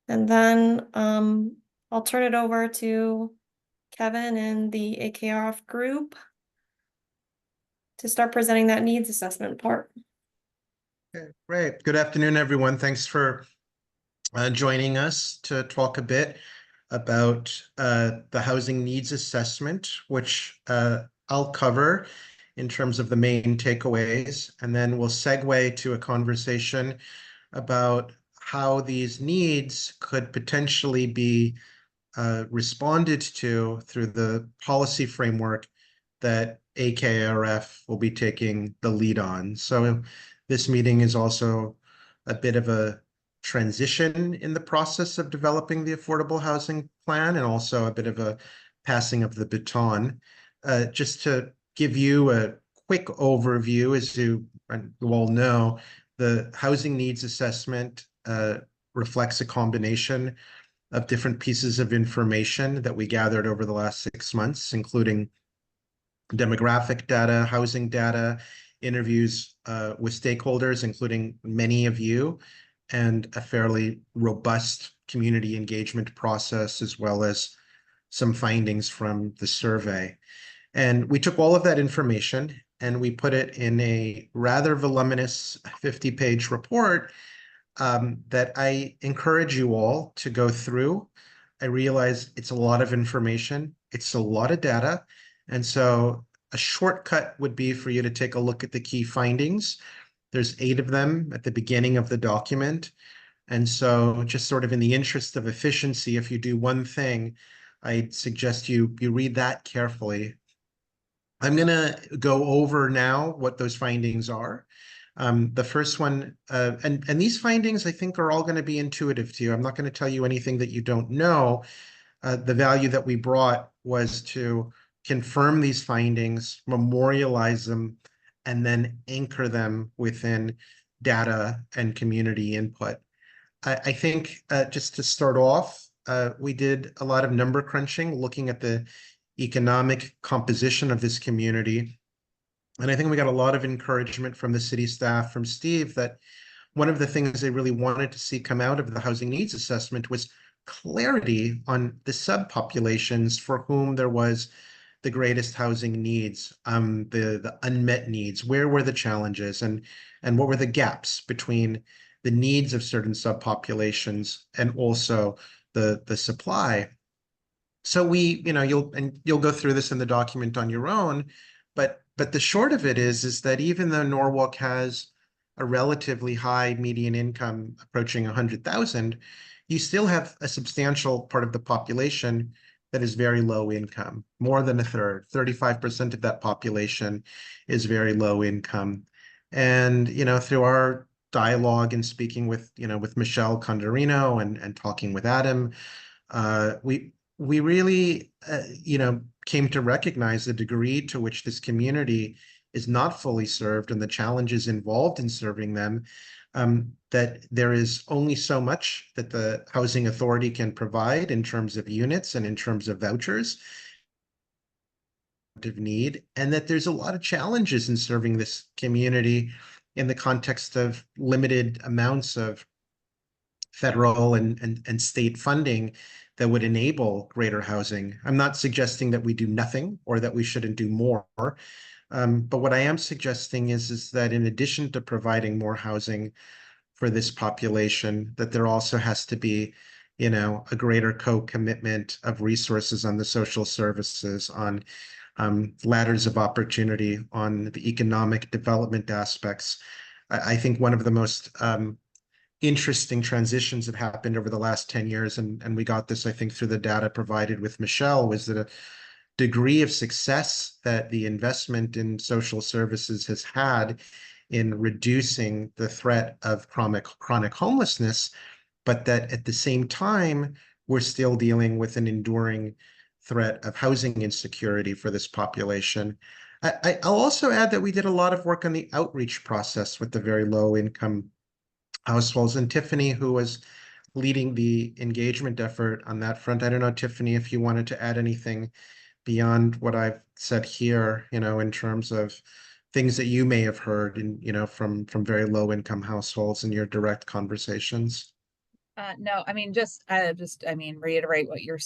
And then I'll turn it over to Kevin and the AKRF group to start presenting that needs assessment part. Okay, great. Good afternoon, everyone. Thanks for joining us to talk a bit about the housing needs assessment, which I'll cover in terms of the main takeaways, and then we'll segue to a conversation about how these needs could potentially be responded to through the policy framework that AKRF will be taking the lead on. So this meeting is also a bit of a transition in the process of developing the affordable housing plan, and also a bit of a passing of the baton. Just to give you a quick overview, as you all know, the housing needs assessment reflects a combination of different pieces of information that we gathered over the last 6 months, including demographic data, housing data, interviews with stakeholders, including many of you, and a fairly robust community engagement process, as well as some findings from the survey. And we took all of that information and we put it in a rather voluminous 50-page report that I encourage you all to go through. I realize it's a lot of information, it's a lot of data, and so a shortcut would be for you to take a look at the key findings. There's 8 of them at the beginning of the document, and so just sort of in the interest of efficiency, if you do one thing, I'd suggest you read that carefully. I'm going to go over now what those findings are. The first one, and these findings, I think, are all going to be intuitive to you. I'm not going to tell you anything that you don't know. The value that we brought was to confirm these findings, memorialize them, and then anchor them within data and community input. I think just to start off, we did a lot of number crunching, looking at the economic composition of this community. And I think we got a lot of encouragement from the city staff, from Steve, that one of the things they really wanted to see come out of the housing needs assessment was clarity on the subpopulations for whom there was the greatest housing needs, the unmet needs. Where were the challenges, and what were the gaps between the needs of certain subpopulations and also the supply? So we, you'll go through this in the document on your own, but the short of it is that even though Norwalk has a relatively high median income approaching 100,000, you still have a substantial part of the population that is very low income. More than a third, 35% of that population is very low income. And through our dialogue and speaking with with Michelle Condorino and talking with Adam, we really came to recognize the degree to which this community is not fully served and the challenges involved in serving them, that there is only so much that the housing authority can provide in terms of units and in terms of vouchers of need, and that there's a lot of challenges in serving this community in the context of limited amounts of federal and state funding that would enable greater housing. I'm not suggesting that we do nothing or that we shouldn't do more. But what I am suggesting is that in addition to providing more housing for this population, that there also has to be, a greater co-commitment of resources on the social services, on ladders of opportunity, on the economic development aspects. I think one of the most interesting transitions that happened over the last 10 years, and we got this, I think, through the data provided with Michelle, was that a degree of success that the investment in social services has had in reducing the threat of chronic homelessness, but that at the same time, we're still dealing with an enduring threat of housing insecurity for this population. I'll also add that we did a lot of work on the outreach process with the very low income households, and Tiffany, who was leading the engagement effort on that front. I don't know, Tiffany, if you wanted to add anything beyond what I've said here, in terms of things that you may have heard from very low income households in your direct conversations. No, I mean, I mean, reiterate what you're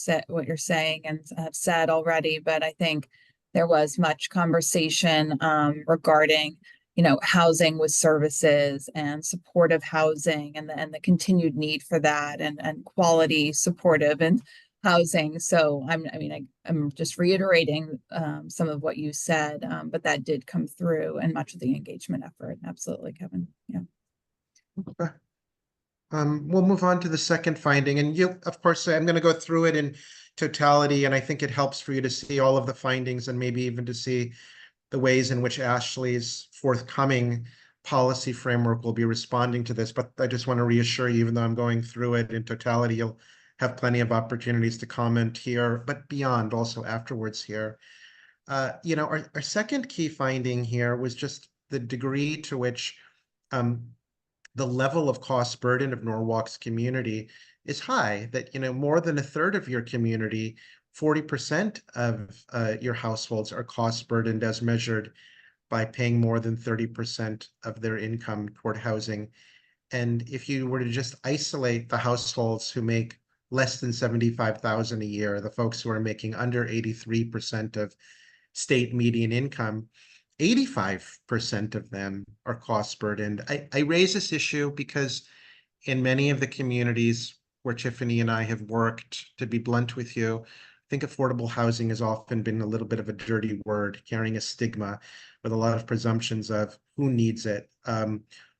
saying and have said already, but I think there was much conversation, regarding, housing with services and supportive housing and the continued need for that and quality supportive and housing. So I'm just reiterating, some of what you said, but that did come through in much of the engagement effort. Absolutely, Kevin. Yeah. Okay. We'll move on to the second finding, and you, of course, I'm going to go through it in totality, and I think it helps for you to see all of the findings and maybe even to see the ways in which Ashley's forthcoming policy framework will be responding to this. But I just want to reassure you, even though I'm going through it in totality, you'll have plenty of opportunities to comment here, but beyond also afterwards here. Our second key finding here was just the degree to which the level of cost burden of Norwalk's community is high, that, more than a third of your community, 40% of your households are cost burdened as measured by paying more than 30% of their income toward housing. And if you were to just isolate the households who make less than 75,000 a year, the folks who are making under 83% of state median income, 85% of them are cost burdened. I raise this issue because in many of the communities where Tiffany and I have worked, to be blunt with you, I think affordable housing has often been a little bit of a dirty word, carrying a stigma with a lot of presumptions of who needs it,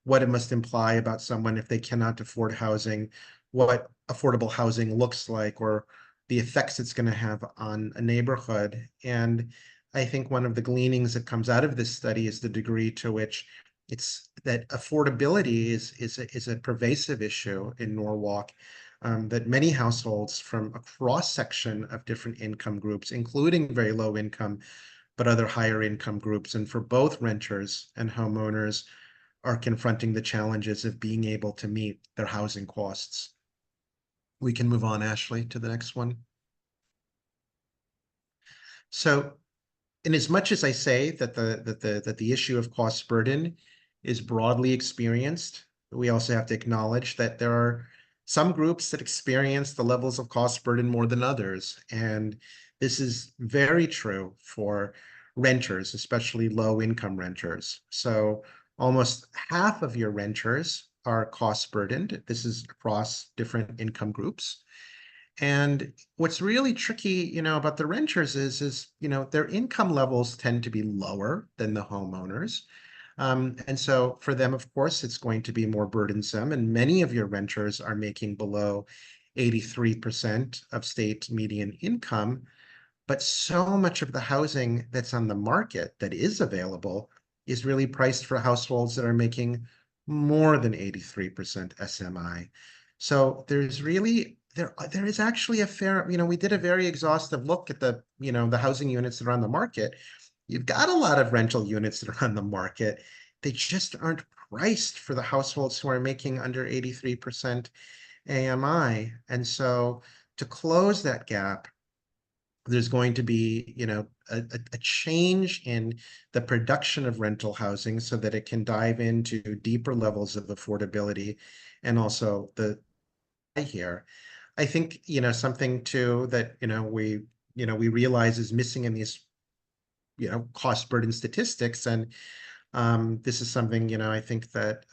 what it must imply about someone if they cannot afford housing, what affordable housing looks like, or the effects it's going to have on a neighborhood. And I think one of the gleanings that comes out of this study is the degree to which it's that affordability is a pervasive issue in Norwalk, that many households from a cross-section of different income groups, including very low income, but other higher income groups, and for both renters and homeowners, are confronting the challenges of being able to meet their housing costs. We can move on, Ashley, to the next one. So, in as much as I say that the issue of cost burden is broadly experienced, we also have to acknowledge that there are some groups that experience the levels of cost burden more than others. And this is very true for renters, especially low income renters. So almost half of your renters are cost burdened. This is across different income groups. And what's really tricky, about the renters is, their income levels tend to be lower than the homeowners. And so for them, of course, it's going to be more burdensome. And many of your renters are making below 83% of state median income. But so much of the housing that's on the market that is available is really priced for households that are making more than 83% SMI. So there is actually a fair, we did a very exhaustive look at the housing units that are on the market. You've got a lot of rental units that are on the market. They just aren't priced for the households who are making under 83% AMI. And so to close that gap, there's going to be, a change in the production of rental housing so that it can dive into deeper levels of affordability, and also here. I think, something too that, we realize is missing in these, cost burden statistics. And this is something, I think that,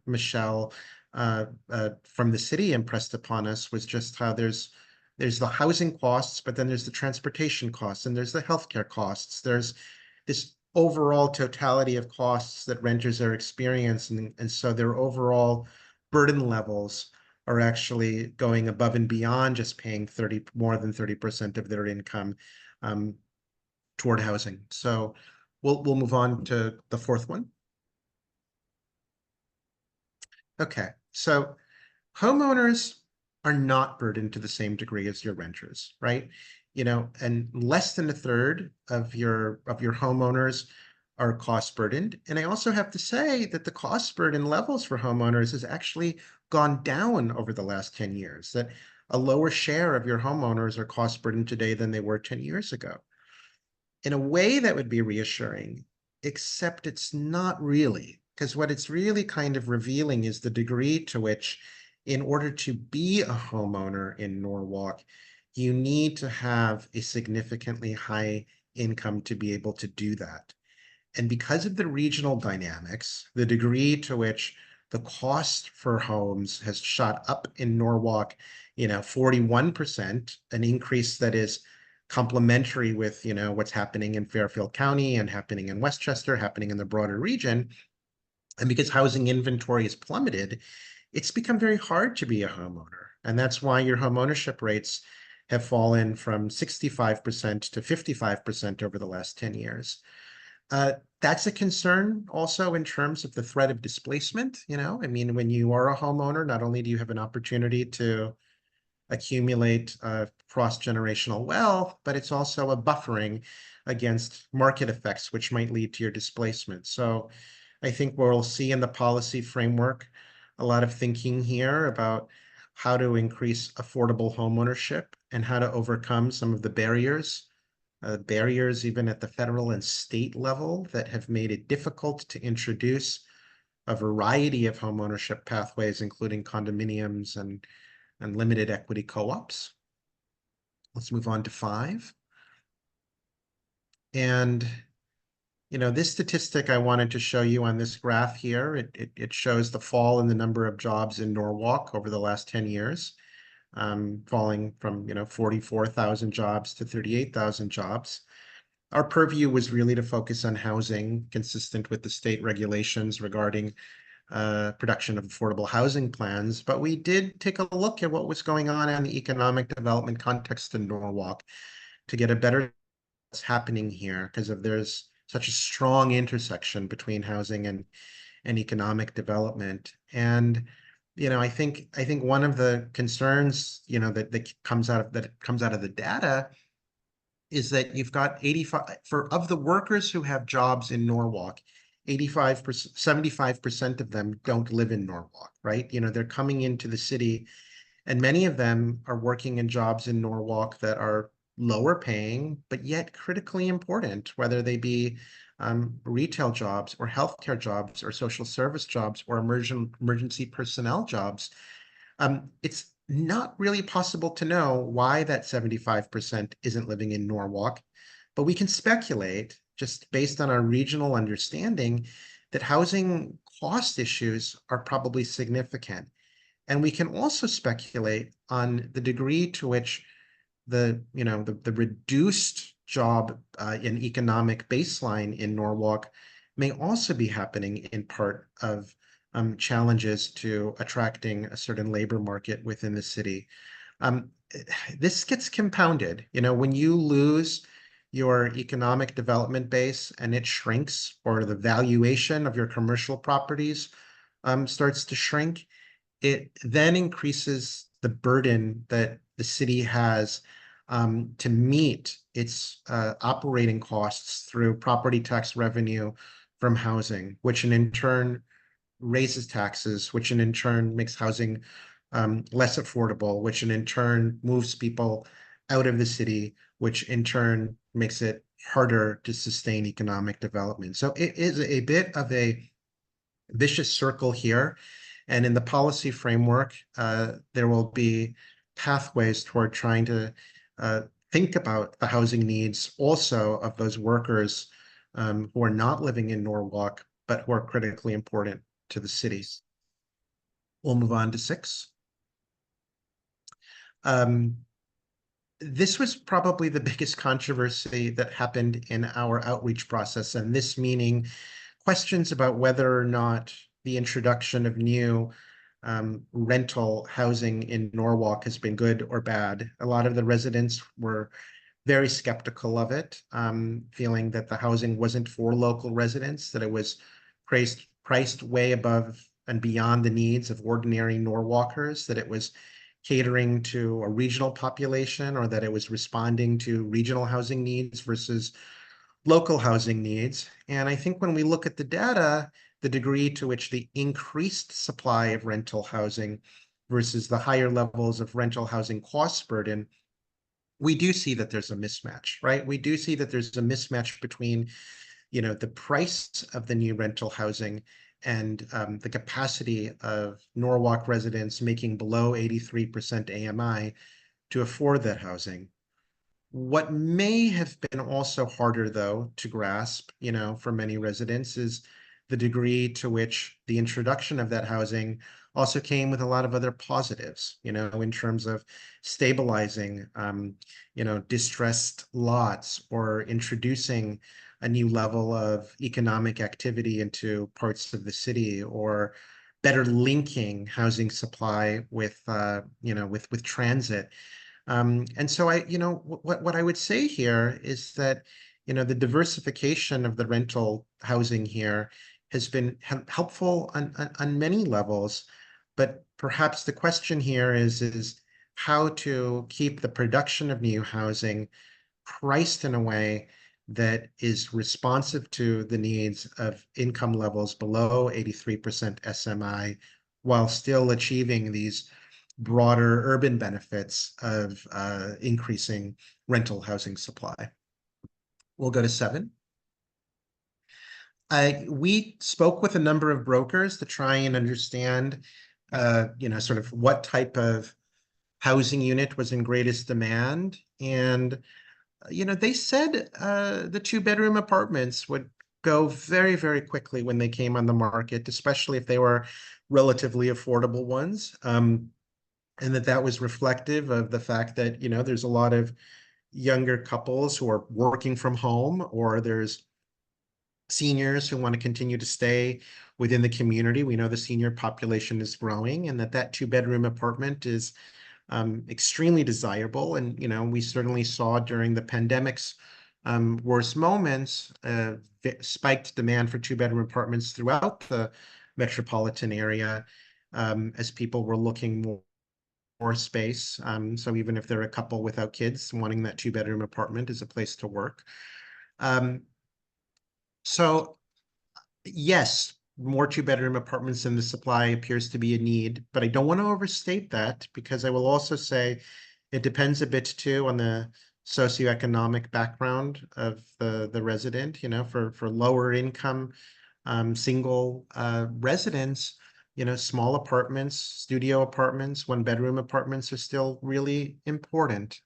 Michelle from the city impressed upon us, was just how there's the housing costs, but then there's the transportation costs, and there's the healthcare costs. There's this overall totality of costs that renters are experiencing. And so their overall burden levels are actually going above and beyond just paying more than 30% of their income toward housing. So we'll move on to the fourth one. Okay, so homeowners are not burdened to the same degree as your renters, right? And less than a third of your homeowners are cost burdened. And I also have to say that the cost burden levels for homeowners has actually gone down over the last 10 years, that a lower share of your homeowners are cost burdened today than they were 10 years ago. In a way that would be reassuring, except it's not really, because what it's really kind of revealing is the degree to which in order to be a homeowner in Norwalk, you need to have a significantly high income to be able to do that. And because of the regional dynamics, the degree to which the cost for homes has shot up in Norwalk, 41%, an increase that is complementary with, what's happening in Fairfield County and happening in Westchester, happening in the broader region. And because housing inventory has plummeted, it's become very hard to be a homeowner. And that's why your home ownership rates have fallen from 65% to 55% over the last 10 years. That's a concern also in terms of the threat of displacement. I mean, when you are a homeowner, not only do you have an opportunity to accumulate cross-generational wealth, but it's also a buffering against market effects, which might lead to your displacement. So I think we'll see in the policy framework a lot of thinking here about how to increase affordable homeownership and how to overcome some of the barriers even at the federal and state level that have made it difficult to introduce a variety of homeownership pathways, including condominiums and limited equity co-ops. Let's move on to 5. And, this statistic I wanted to show you on this graph here, it shows the fall in the number of jobs in Norwalk over the last 10 years, falling from, 44,000 jobs to 38,000 jobs. Our purview was really to focus on housing consistent with the state regulations regarding production of affordable housing plans, but we did take a look at what was going on in the economic development context in Norwalk to get a better what's happening here, because there's such a strong intersection between housing and economic development. And I think one of the concerns that comes out of the data is that you've got 85 of the workers who have jobs in Norwalk, 85%, 75% of them don't live in Norwalk, right? They're coming into the city, and many of them are working in jobs in Norwalk that are lower paying, but yet critically important, whether they be retail jobs or healthcare jobs or social service jobs or emergency personnel jobs. It's not really possible to know why that 75% isn't living in Norwalk, but we can speculate, just based on our regional understanding, that housing cost issues are probably significant. And we can also speculate on the degree to which the reduced job and economic baseline in Norwalk may also be happening in part of challenges to attracting a certain labor market within the city. This gets compounded. When you lose your economic development base and it shrinks, or the valuation of your commercial properties starts to shrink, it then increases the burden that the city has to meet its operating costs through property tax revenue from housing, which in turn raises taxes, which in turn makes housing less affordable, which in turn moves people out of the city, which in turn makes it harder to sustain economic development. So it is a bit of a vicious circle here. And in the policy framework, there will be pathways toward trying to think about the housing needs also of those workers who are not living in Norwalk, but who are critically important to the cities. We'll move on to 6. This was probably the biggest controversy that happened in our outreach process, and this meaning questions about whether or not the introduction of new rental housing in Norwalk has been good or bad. A lot of the residents were very skeptical of it, feeling that the housing wasn't for local residents, that it was priced way above and beyond the needs of ordinary Norwalkers, that it was catering to a regional population, or that it was responding to regional housing needs versus local housing needs. And I think when we look at the data, the degree to which the increased supply of rental housing versus the higher levels of rental housing cost burden, we do see that there's a mismatch, right? We do see that there's a mismatch between, the price of the new rental housing and the capacity of Norwalk residents making below 83% AMI to afford that housing. What may have been also harder, though, to grasp, for many residents is the degree to which the introduction of that housing also came with a lot of other positives, in terms of stabilizing, distressed lots or introducing a new level of economic activity into parts of the city, or better linking housing supply with, with transit. And so what I would say here is that, the diversification of the rental housing here has been helpful on many levels, but perhaps the question here is how to keep the production of new housing priced in a way that is responsive to the needs of income levels below 83% SMI, while still achieving these broader urban benefits of increasing rental housing supply. We'll go to 7. We spoke with a number of brokers to try and understand, sort of what type of housing unit was in greatest demand. And, they said the 2-bedroom apartments would go very, very quickly when they came on the market, especially if they were relatively affordable ones. And that was reflective of the fact that, there's a lot of younger couples who are working from home, or there's seniors who want to continue to stay within the community. We know the senior population is growing, and that 2-bedroom apartment is extremely desirable. And, we certainly saw during the pandemic's worst moments, spiked demand for 2-bedroom apartments throughout the metropolitan area, as people were looking more space. So even if they're a couple without kids, wanting that 2-bedroom apartment is a place to work. So yes, more 2-bedroom apartments in the supply appears to be a need, but I don't want to overstate that, because I will also say it depends a bit too on the socioeconomic background of the resident. For lower income single residents, small apartments, studio apartments, 1-bedroom apartments are still really important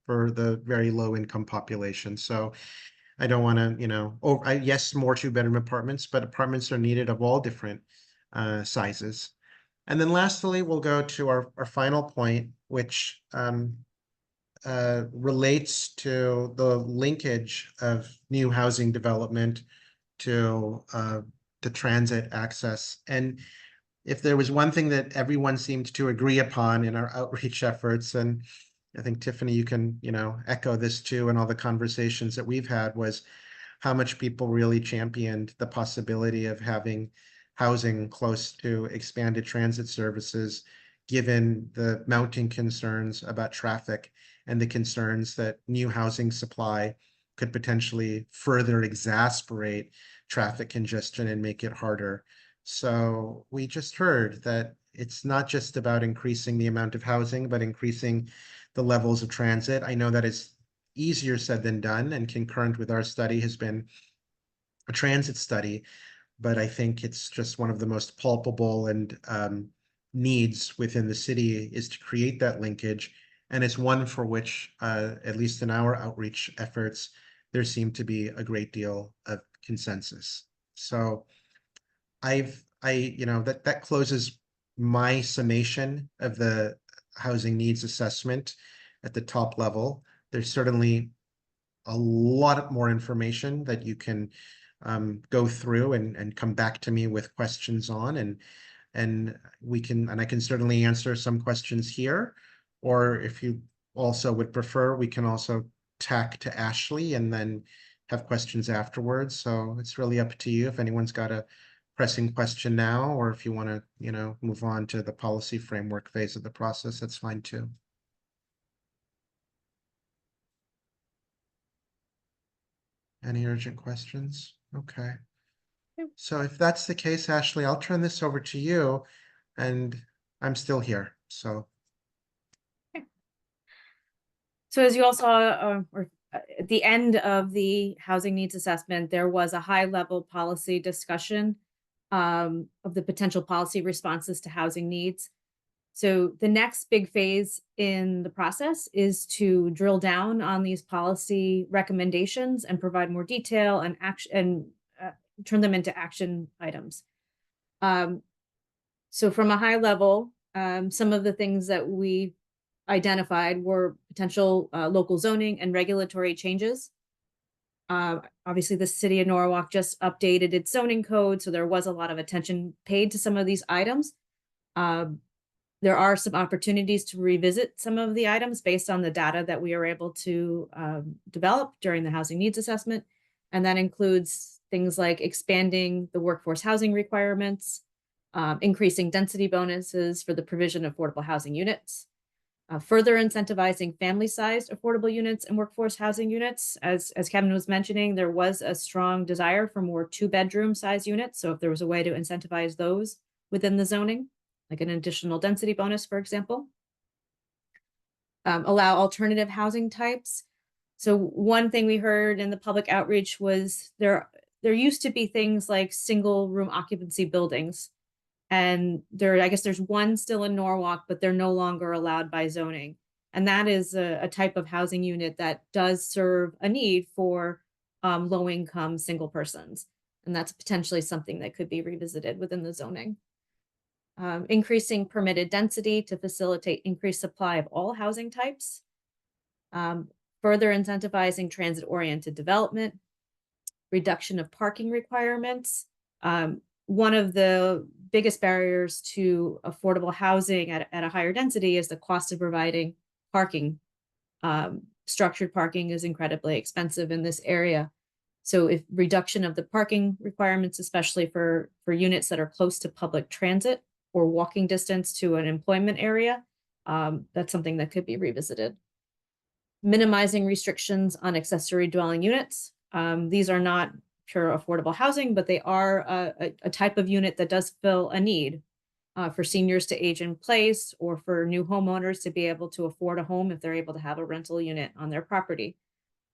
for the very low income population. So I don't want to, yes, more 2-bedroom apartments, but apartments are needed of all different sizes. And then lastly, we'll go to our final point, which relates to the linkage of new housing development to transit access. And if there was one thing that everyone seemed to agree upon in our outreach efforts, and I think Tiffany, you can, echo this too, in all the conversations that we've had, was how much people really championed the possibility of having housing close to expanded transit services, given the mounting concerns about traffic and the concerns that new housing supply could potentially further exacerbate traffic congestion and make it harder. So we just heard that it's not just about increasing the amount of housing, but increasing the levels of transit. I know that is easier said than done, and concurrent with our study has been a transit study, but I think it's just one of the most palpable and needs within the city is to create that linkage. And it's one for which, at least in our outreach efforts, there seemed to be a great deal of consensus. So that closes my summation of the housing needs assessment at the top level. There's certainly a lot more information that you can go through and come back to me with questions on, and I can certainly answer some questions here, or if you also would prefer, we can also tack to Ashley and then have questions afterwards. So it's really up to you if anyone's got a pressing question now, or if you want to, move on to the policy framework phase of the process, that's fine too. Any urgent questions? Okay. So if that's the case, Ashley, I'll turn this over to you, and I'm still here, so. So as you all saw, at the end of the housing needs assessment, there was a high-level policy discussion of the potential policy responses to housing needs. So the next big phase in the process is to drill down on these policy recommendations and provide more detail and action and turn them into action items. So from a high level, some of the things that we identified were potential local zoning and regulatory changes. Obviously, the city of Norwalk just updated its zoning code, so there was a lot of attention paid to some of these items. There are some opportunities to revisit some of the items based on the data that we are able to develop during the housing needs assessment. And that includes things like expanding the workforce housing requirements, increasing density bonuses for the provision of affordable housing units, further incentivizing family-sized affordable units and workforce housing units. As Kevin was mentioning, there was a strong desire for more 2-bedroom size units. So if there was a way to incentivize those within the zoning, like an additional density bonus, for example. Allow alternative housing types. So one thing we heard in the public outreach was there used to be things like single room occupancy buildings. And I guess there's one still in Norwalk, but they're no longer allowed by zoning. And that is a type of housing unit that does serve a need for low-income single persons. And that's potentially something that could be revisited within the zoning. Increasing permitted density to facilitate increased supply of all housing types. Further incentivizing transit-oriented development. Reduction of parking requirements. One of the biggest barriers to affordable housing at a higher density is the cost of providing parking. Structured parking is incredibly expensive in this area. So if reduction of the parking requirements, especially for units that are close to public transit or walking distance to an employment area, that's something that could be revisited. Minimizing restrictions on accessory dwelling units. These are not pure affordable housing, but they are a type of unit that does fill a need for seniors to age in place or for new homeowners to be able to afford a home if they're able to have a rental unit on their property.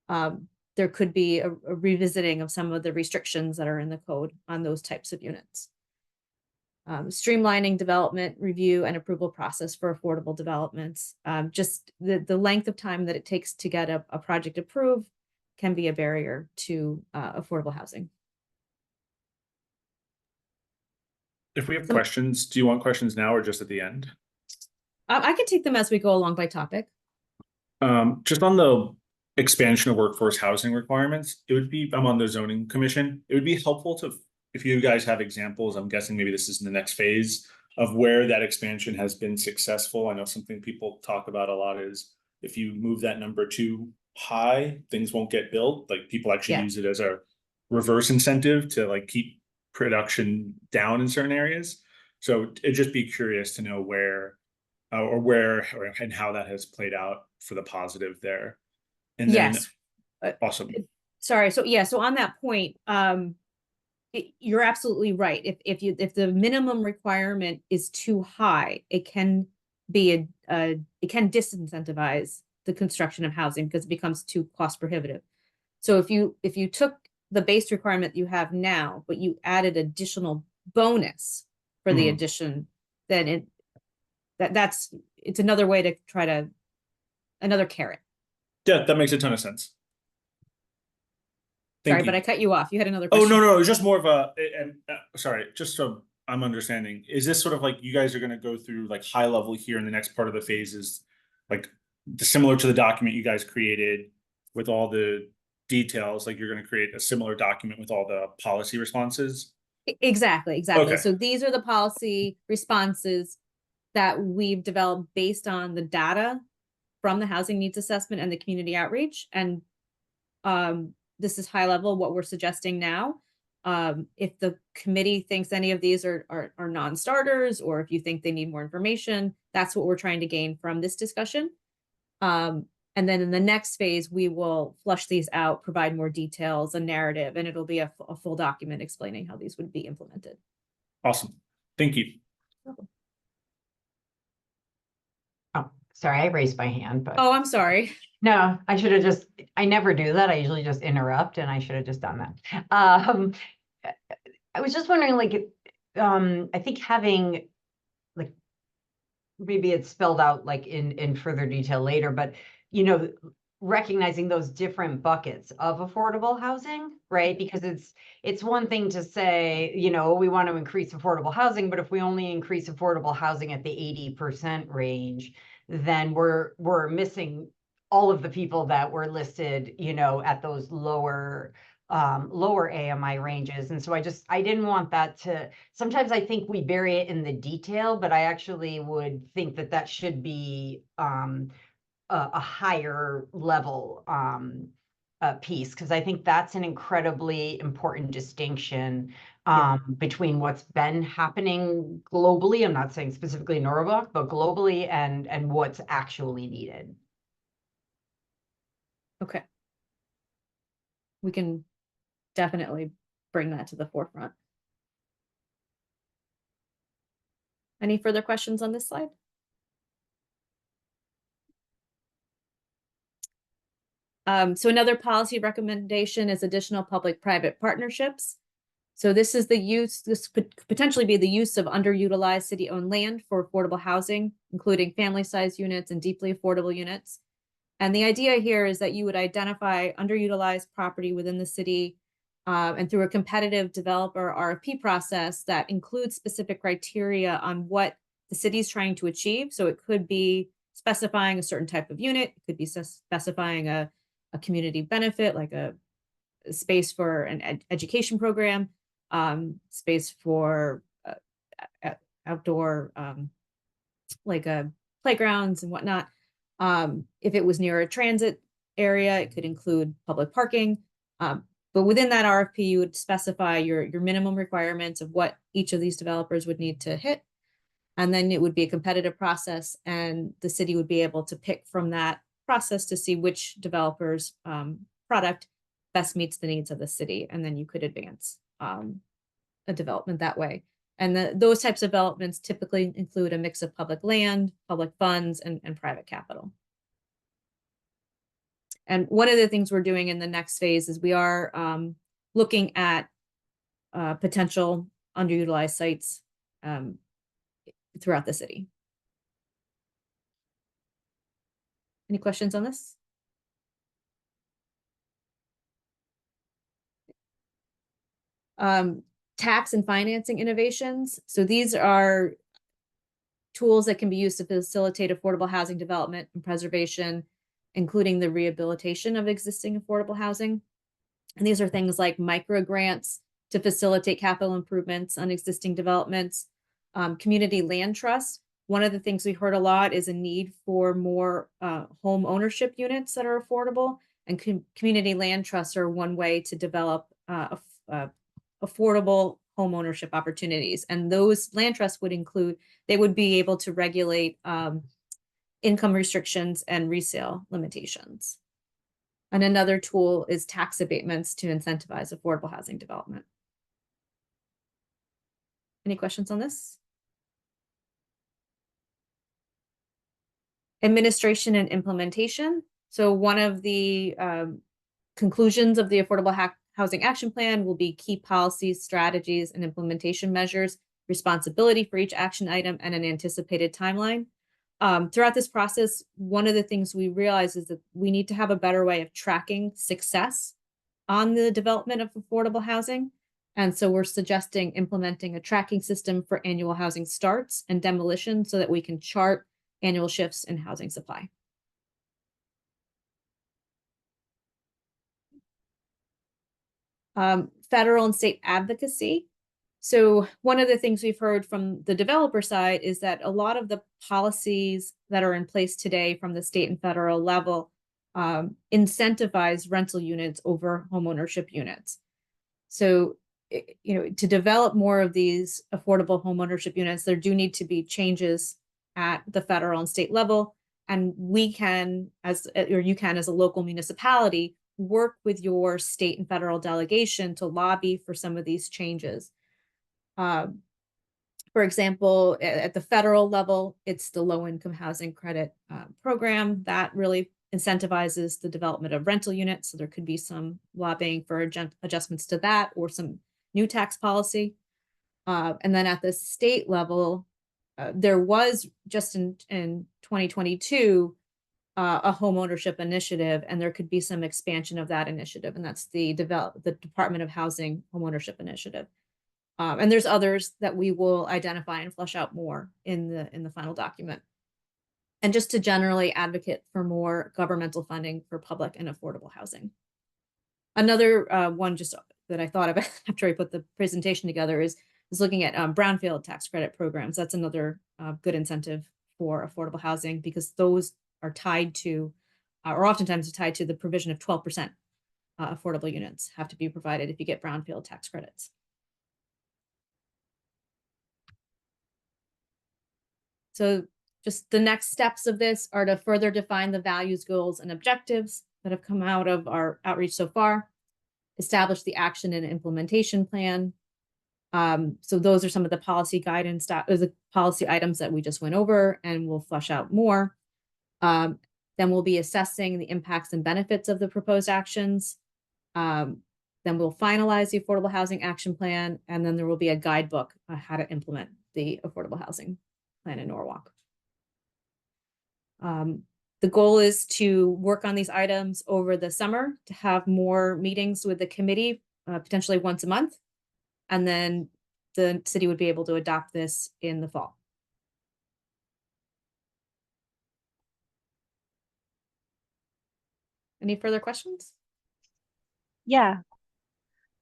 There could be a revisiting of some of the restrictions that are in the code on those types of units. Streamlining development review and approval process for affordable developments. Just the length of time that it takes to get a project approved can be a barrier to affordable housing. If we have questions, do you want questions now or just at the end? I can take them as we go along by topic. Just on the expansion of workforce housing requirements, I'm on the zoning commission. It would be helpful if you guys have examples, I'm guessing maybe this is in the next phase of where that expansion has been successful. I know something people talk about a lot is if you move that number too high, things won't get built. Like people actually use it as a reverse incentive to like keep production down in certain areas. So it'd just be curious to know where and how that has played out for the positive there. And then awesome. Sorry. So on that point, you're absolutely right. If the minimum requirement is too high, it can be it can disincentivize the construction of housing because it becomes too cost prohibitive. So if you took the base requirement you have now, but you added additional bonus for the addition, then it's another way to try another carrot. Yeah, that makes a ton of sense. Sorry, but I cut you off. You had another question. Oh, no, it's just more of sorry, just so I'm understanding. Is this sort of like you guys are going to go through like high level here in the next part of the phases, like similar to the document you guys created with all the details, like you're going to create a similar document with all the policy responses? Exactly. Okay. So these are the policy responses that we've developed based on the data from the housing needs assessment and the community outreach. And this is high level what we're suggesting now. If the committee thinks any of these are non-starters, or if you think they need more information, that's what we're trying to gain from this discussion. And then in the next phase, we will flush these out, provide more details, a narrative, and it'll be a full document explaining how these would be implemented. Awesome. Thank you. Oh, sorry, I raised my hand, but Oh, I'm sorry. no, I never do that. I usually just interrupt, and I should have just done that. I was just wondering, like, I think having, like, maybe it's spelled out like in further detail later, but you know, recognizing those different buckets of affordable housing, right? Because it's one thing to say, you know, we want to increase affordable housing, but if we only increase affordable housing at the 80% range, then we're missing all of the people that were listed, you know, at those lower AMI ranges. And so I didn't want that to, sometimes I think we bury it in the detail, but I actually would think that that should be a higher level piece, because I think that's an incredibly important distinction between what's been happening globally. I'm not saying specifically in Norwalk, but globally, and what's actually needed. Okay. We can definitely bring that to the forefront. Any further questions on this slide? So another policy recommendation is additional public-private partnerships. So this is the use, this could potentially be the use of underutilized city-owned land for affordable housing, including family-sized units and deeply affordable units. And the idea here is that you would identify underutilized property within the city and through a competitive developer RFP process that includes specific criteria on what the city is trying to achieve. So it could be specifying a certain type of unit, it could be specifying a community benefit, like a space for an education program, space for outdoor, like playgrounds and whatnot. If it was near a transit area, it could include public parking. But within that RFP, you would specify your minimum requirements of what each of these developers would need to hit. And then it would be a competitive process, and the city would be able to pick from that process to see which developer's product best meets the needs of the city. And then you could advance a development that way. And those types of developments typically include a mix of public land, public funds, and private capital. And one of the things we're doing in the next phase is we are looking at potential underutilized sites throughout the city. Any questions on this? Tax and financing innovations. So these are tools that can be used to facilitate affordable housing development and preservation, including the rehabilitation of existing affordable housing. And these are things like micro grants to facilitate capital improvements on existing developments, community land trust. One of the things we heard a lot is a need for more home ownership units that are affordable, and community land trusts are one way to develop affordable home ownership opportunities. And those land trusts would include, they would be able to regulate income restrictions and resale limitations. And another tool is tax abatements to incentivize affordable housing development. Any questions on this? Administration and implementation. So one of the conclusions of the Affordable Housing Action Plan will be key policies, strategies, and implementation measures, responsibility for each action item, and an anticipated timeline. Throughout this process, one of the things we realize is that we need to have a better way of tracking success on the development of affordable housing. And so we're suggesting implementing a tracking system for annual housing starts and demolition so that we can chart annual shifts in housing supply. Federal and state advocacy. So one of the things we've heard from the developer side is that a lot of the policies that are in place today from the state and federal level incentivize rental units over homeownership units. So, you know, to develop more of these affordable homeownership units, there do need to be changes at the federal and state level. And we can, or you can as a local municipality, work with your state and federal delegation to lobby for some of these changes. For example, at the federal level, it's the low-income housing credit program that really incentivizes the development of rental units. So there could be some lobbying for adjustments to that or some new tax policy. And then at the state level, there was just in 2022 a home ownership initiative, and there could be some expansion of that initiative, and that's the Department of Housing Home Ownership Initiative. And there's others that we will identify and flesh out more in the final document. And just to generally advocate for more governmental funding for public and affordable housing. Another one just that I thought of after I put the presentation together is looking at brownfield tax credit programs. That's another good incentive for affordable housing, because those are tied to, or oftentimes are tied to, the provision of 12% affordable units have to be provided if you get brownfield tax credits. So just the next steps of this are to further define the values, goals, and objectives that have come out of our outreach so far, establish the action and implementation plan. So those are some of the policy guidance, the policy items that we just went over, and we'll flesh out more. Then we'll be assessing the impacts and benefits of the proposed actions. Then we'll finalize the Affordable Housing Action Plan, and then there will be a guidebook on how to implement the Affordable Housing Plan in Norwalk. The goal is to work on these items over the summer, to have more meetings with the committee, potentially once a month, and then the city would be able to adopt this in the fall. Any further questions? Yeah.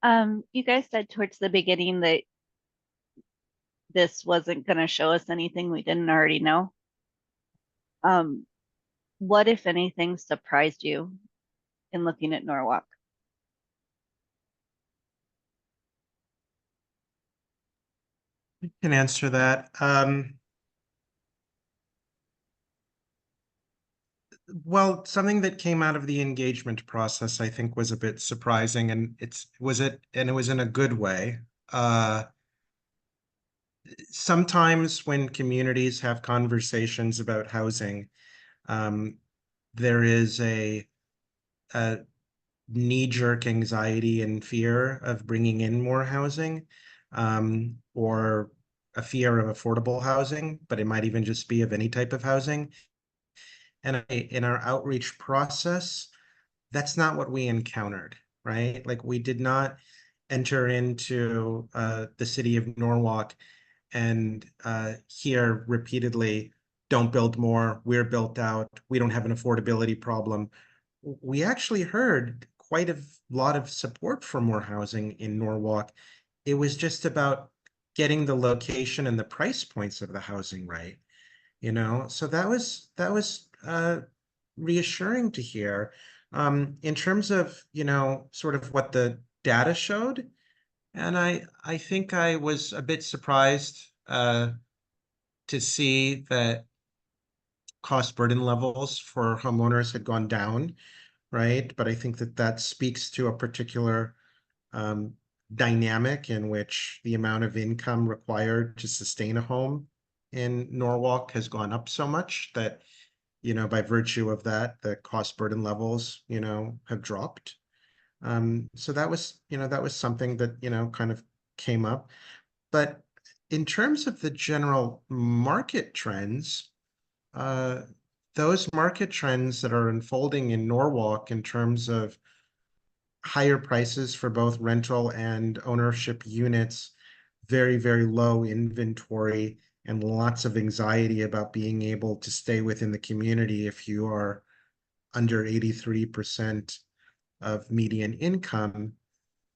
You guys said towards the beginning that this wasn't going to show us anything we didn't already know. What, if anything, surprised you in looking at Norwalk? I can answer that. Well, something that came out of the engagement process, I think, was a bit surprising, and it was in a good way. Sometimes when communities have conversations about housing, there is a knee-jerk anxiety and fear of bringing in more housing, or a fear of affordable housing, but it might even just be of any type of housing. And in our outreach process, that's not what we encountered, right? Like, we did not enter into the city of Norwalk and hear repeatedly, don't build more, we're built out, we don't have an affordability problem. We actually heard quite a lot of support for more housing in Norwalk. It was just about getting the location and the price points of the housing right, so that was reassuring to hear. In terms of sort of what the data showed, and I think I was a bit surprised to see that cost burden levels for homeowners had gone down, right? But I think that speaks to a particular dynamic in which the amount of income required to sustain a home in Norwalk has gone up so much that, by virtue of that, the cost burden levels, have dropped. So that was something that, kind of came up. But in terms of the general market trends, those market trends that are unfolding in Norwalk in terms of higher prices for both rental and ownership units, very, very low inventory, and lots of anxiety about being able to stay within the community if you are under 83% of median income,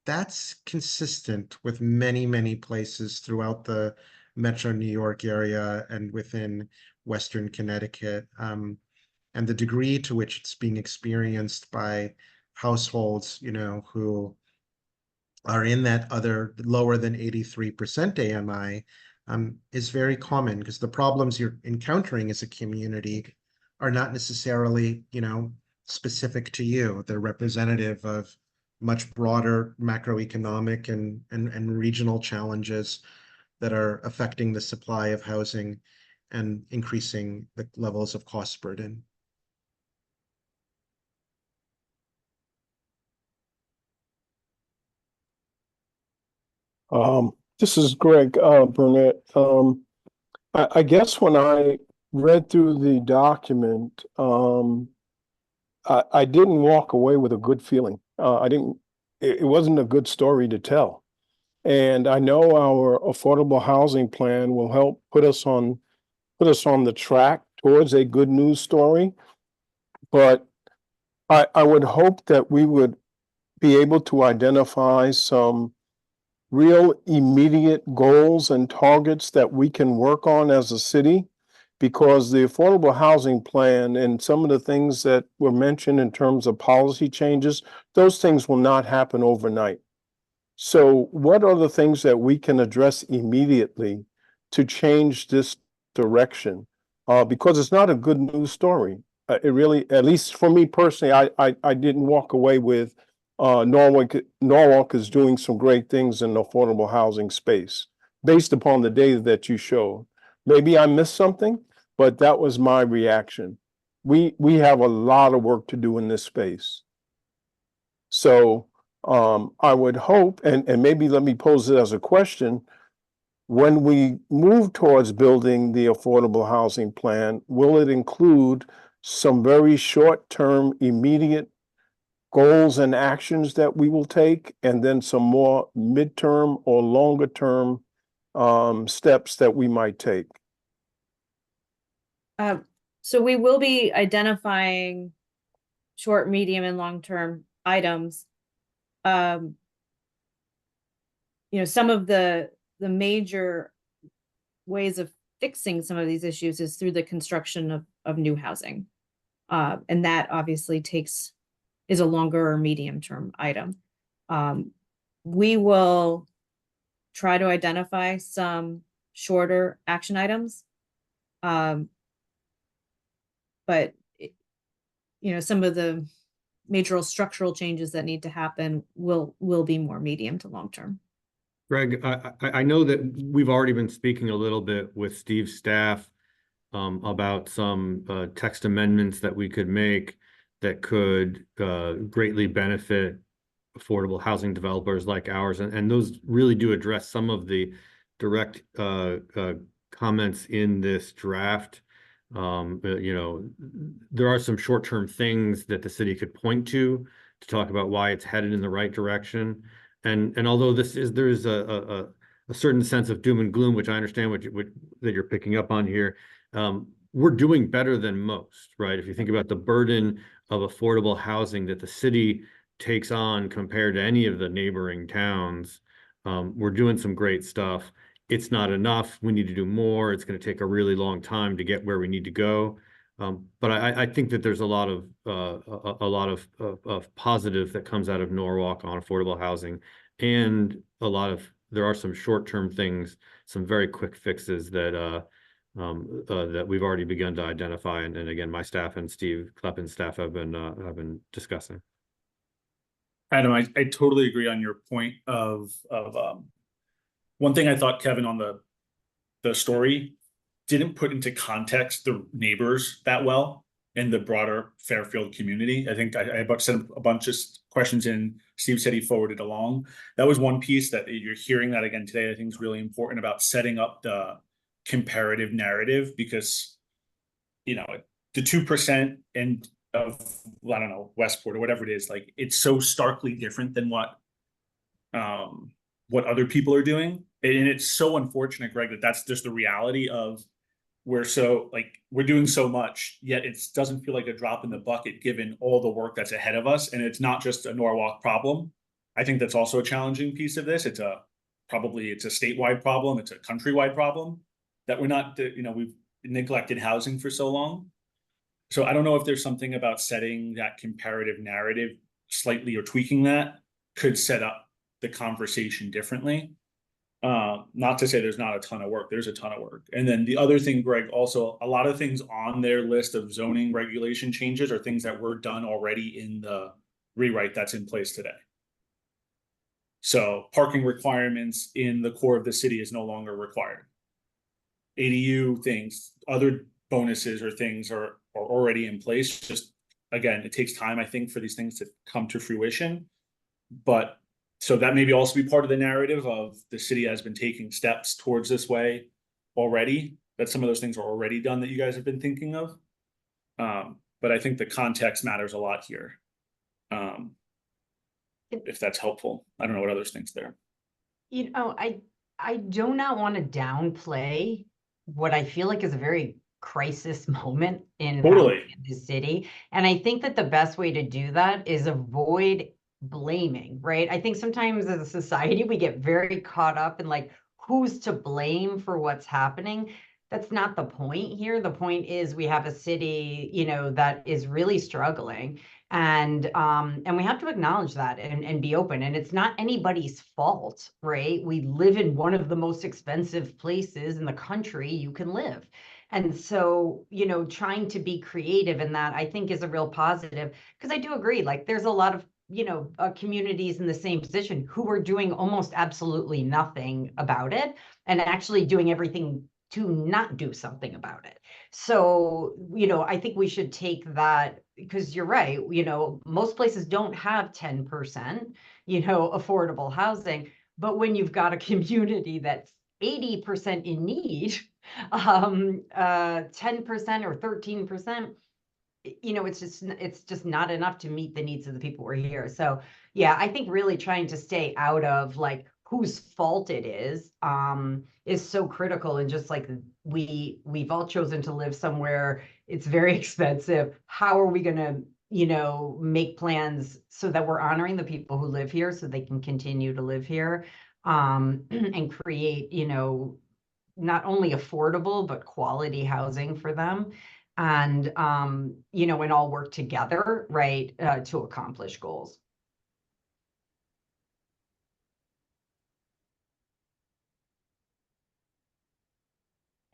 that's consistent with many, many places throughout the Metro New York area and within Western Connecticut. And the degree to which it's being experienced by households, who are in that other lower than 83% AMI, is very common, because the problems you're encountering as a community are not necessarily, specific to you. They're representative of much broader macroeconomic and regional challenges that are affecting the supply of housing and increasing the levels of cost burden. This is Greg Burnett. I guess when I read through the document, I didn't walk away with a good feeling. It wasn't a good story to tell. And I know our affordable housing plan will help put us on the track towards a good news story. But I would hope that we would be able to identify some real immediate goals and targets that we can work on as a city, because the affordable housing plan and some of the things that were mentioned in terms of policy changes, those things will not happen overnight. So what are the things that we can address immediately to change this direction? Because it's not a good news story. It really, at least for me personally, I didn't walk away with Norwalk is doing some great things in the affordable housing space based upon the data that you showed. Maybe I missed something, but that was my reaction. We have a lot of work to do in this space. So I would hope, and maybe let me pose it as a question, when we move towards building the affordable housing plan, will it include some very short-term, immediate goals and actions that we will take, and then some more midterm or longer term steps that we might take? So we will be identifying short, medium, and long-term items. Some of the major ways of fixing some of these issues is through the construction of new housing. And that obviously is a longer or medium-term item. We will try to identify some shorter action items. But some of the major structural changes that need to happen will be more medium to long term. Greg, I know that we've already been speaking a little bit with Steve's staff about some text amendments that we could make that could greatly benefit affordable housing developers like ours. And those really do address some of the direct comments in this draft. There are some short-term things that the city could point to talk about why it's headed in the right direction. And although there is a certain sense of doom and gloom, which I understand that you're picking up on here, we're doing better than most, right? If you think about the burden of affordable housing that the city takes on compared to any of the neighboring towns, we're doing some great stuff. It's not enough. We need to do more. It's going to take a really long time to get where we need to go. But I think that there's a lot of positive that comes out of Norwalk on affordable housing, and there are some short-term things, some very quick fixes that we've already begun to identify, and again, my staff and Steve Kleppin's staff have been discussing. Adam, I totally agree on your point of one thing I thought Kevin on the story didn't put into context the neighbors that well in the broader Fairfield community. I think I sent a bunch of questions in. Steve said he forwarded along. That was one piece that you're hearing that again today. I think is really important about setting up the comparative narrative, because the 2% and of, I don't know, Westport or whatever it is, like it's so starkly different than what other people are doing. And it's so unfortunate, Greg, that's just the reality of we're doing so much, yet it doesn't feel like a drop in the bucket given all the work that's ahead of us. And it's not just a Norwalk problem. I think that's also a challenging piece of this. It's a statewide problem. It's a countrywide problem that we've neglected housing for so long. So I don't know if there's something about setting that comparative narrative slightly or tweaking that could set up the conversation differently. Not to say there's not a ton of work. There's a ton of work. And then the other thing, Greg, also a lot of things on their list of zoning regulation changes are things that were done already in the rewrite that's in place today. So parking requirements in the core of the city is no longer required. ADU things, other bonuses or things are already in place. Just again, it takes time, I think, for these things to come to fruition. But So that maybe also be part of the narrative of the city has been taking steps towards this way already, that some of those things are already done that you guys have been thinking of. But I think the context matters a lot here. If that's helpful. I don't know what others think there. You know, I do not want to downplay what I feel like is a very crisis moment in Totally. housing in the city. And I think that the best way to do that is avoid blaming, right? I think sometimes as a society, we get very caught up in like, who's to blame for what's happening. That's not the point here. The point is we have a city, you know, that is really struggling. And we have to acknowledge that and be open. And it's not anybody's fault, right? We live in one of the most expensive places in the country you can live. And so, you know, trying to be creative in that, I think, is a real positive. Because I do agree, like, there's a lot of, you know, communities in the same position who are doing almost absolutely nothing about it and actually doing everything to not do something about it. So, you know, I think we should take that, because you're right, you know, most places don't have 10%, you know, affordable housing. But when you've got a community that's 80% in need, 10% or 13%, you know, it's just not enough to meet the needs of the people who are here. So yeah, I think really trying to stay out of like whose fault it is so critical. And just like we've all chosen to live somewhere, it's very expensive. How are we going to, you know, make plans so that we're honoring the people who live here so they can continue to live here, and create, you know, not only affordable but quality housing for them, and you know, and all work together, right, to accomplish goals.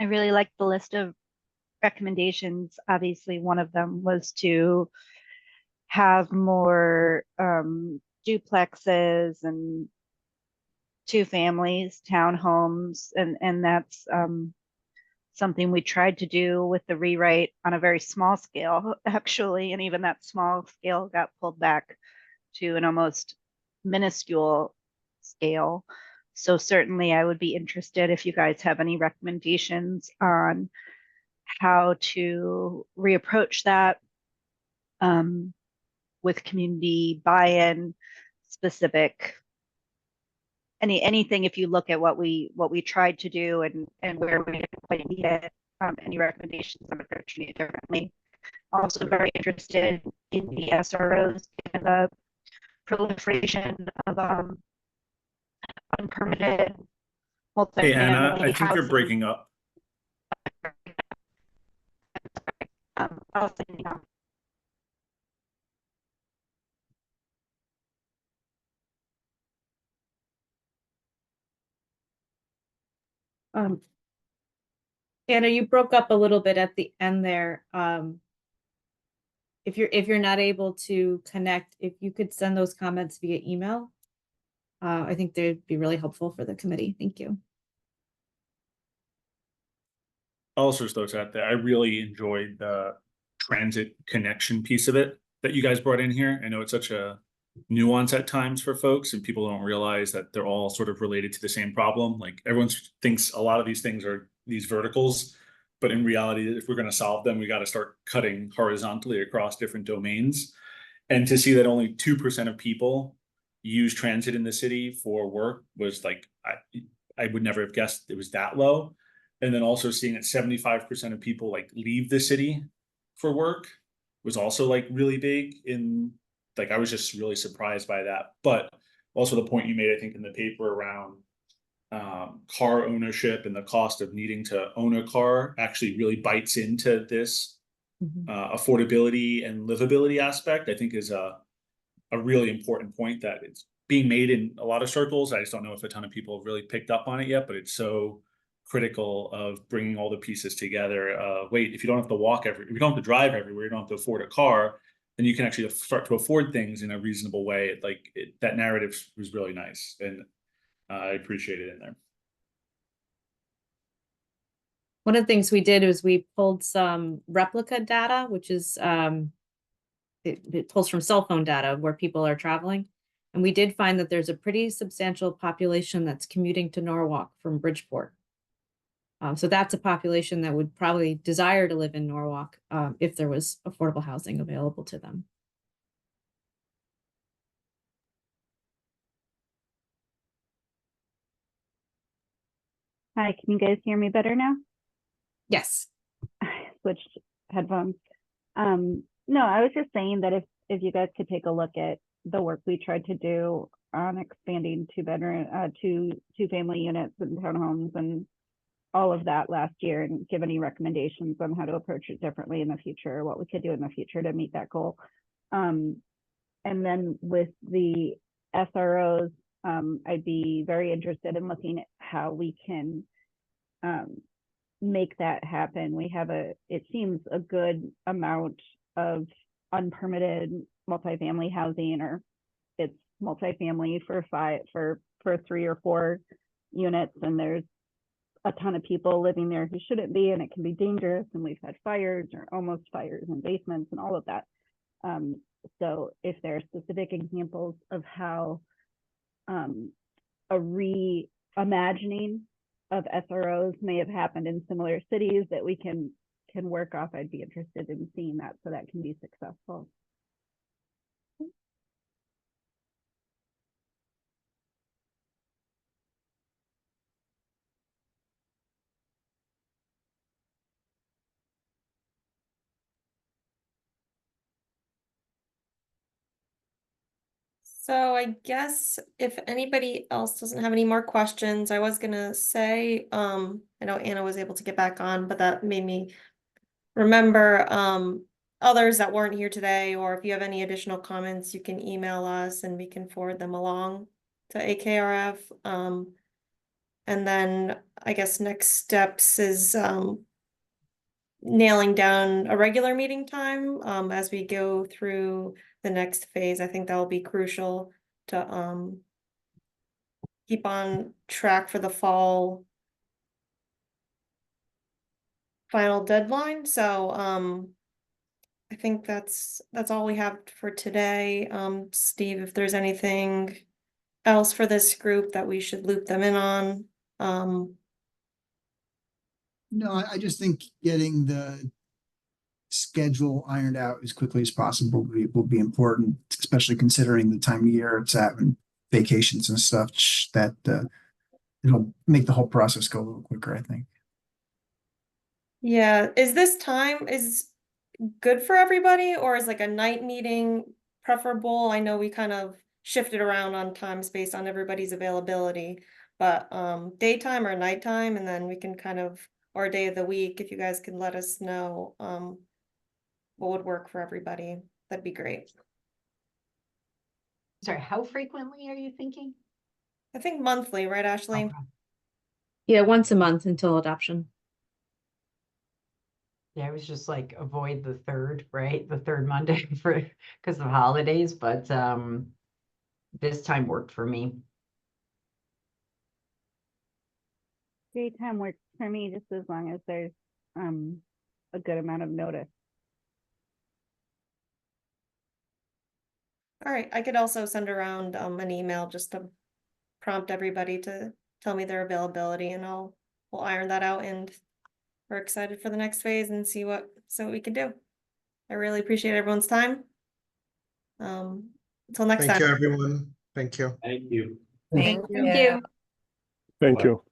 I really like the list of recommendations. Obviously, one of them was to have more duplexes and two families, townhomes, and that's something we tried to do with the rewrite on a very small scale, actually, and even that small scale got pulled back to an almost minuscule scale. So certainly I would be interested if you guys have any recommendations on how to reapproach that with community buy-in, specific, anything. If you look at what we tried to do and where we didn't quite need it, any recommendations on approaching it differently. Also very interested in the SROs and the proliferation of unpermitted Hey, Anna, multifamily I think you're housing. breaking up. I'll send you know. Anna, you broke up a little bit at the end there. If you're not able to connect, if you could send those comments via email, I think they'd be really helpful for the committee. Thank you. Also, throws out there, I really enjoyed the transit connection piece of it that you guys brought in here. I know it's such a nuance at times for folks, and people don't realize that they're all sort of related to the same problem. Like everyone thinks a lot of these things are these verticals, but in reality, if we're going to solve them, we got to start cutting horizontally across different domains. And to see that only 2% of people use transit in the city for work was like, I would never have guessed it was that low. And then also seeing that 75% of people like leave the city for work was also like really big. In like, I was just really surprised by that. But also the point you made, I think, in the paper around car ownership and the cost of needing to own a car actually really bites into this affordability and livability aspect, I think is a really important point that it's being made in a lot of circles. I just don't know if a ton of people have really picked up on it yet, but it's so critical of bringing all the pieces together. Wait, if you don't have to walk if you don't have to drive everywhere, you don't have to afford a car, then you can actually start to afford things in a reasonable way. That narrative was really nice, and I appreciate it in there. One of the things we did is we pulled some replica data, which is it pulls from cell phone data where people are traveling. And And we did find that there's a pretty substantial population that's commuting to Norwalk from Bridgeport. So that's a population that would probably desire to live in Norwalk if there was affordable housing available to them. Hi, can you guys hear me better now? Yes. I switched headphones. No, I was just saying that if you guys could take a look at the work we tried to do on expanding two family units and townhomes and all of that last year, and give any recommendations on how to approach it differently in the future, what we could do in the future to meet that goal. And then with the SROs, I'd be very interested in looking at how we can make that happen. We have it seems a good amount of unpermitted multifamily housing, or it's multifamily for 3 or 4 units, and there's a ton of people living there who shouldn't be, and it can be dangerous, and we've had fires or almost fires in basements and all of that. So if there are specific examples of how a reimagining of SROs may have happened in similar cities that we can work off, I'd be interested in seeing that, so that can be successful. So I guess if anybody else doesn't have any more questions, I was gonna say, I know Anna was able to get back on, but that made me remember, others that weren't here today, or if you have any additional comments, you can email us and we can forward them along to AKRF. And then I guess next steps is, nailing down a regular meeting time, as we go through the next phase. I think that will be crucial to, keep on track for the fall final deadline. So, I think that's all we have for today. Steve, if there's anything else for this group that we should loop them in on, No, I just think getting the schedule ironed out as quickly as possible will be important, especially considering the time of year it's at and vacations and stuff, that it'll make the whole process go a little quicker, I think. yeah, is this time is good for everybody, or is like a night meeting preferable? I know we kind of shifted around on times based on everybody's availability, but daytime or nighttime, and then we can kind of, or a day of the week, if you guys can let us know what would work for everybody, that'd be great. Sorry, how frequently are you thinking? I think monthly, right, Ashley? Okay. Yeah, once a month until adoption. Yeah, I was just like avoid the third, right? The third Monday because of holidays, but this time worked for me. Daytime works for me, just as long as there's a good amount of notice. All right, I could also send around an email just to prompt everybody to tell me their availability, and we'll iron that out, and we're excited for the next phase and see what we can do. I really appreciate everyone's time. Until next Thank time. you, everyone. Thank you. Thank you. Thank Thank you. Thank you.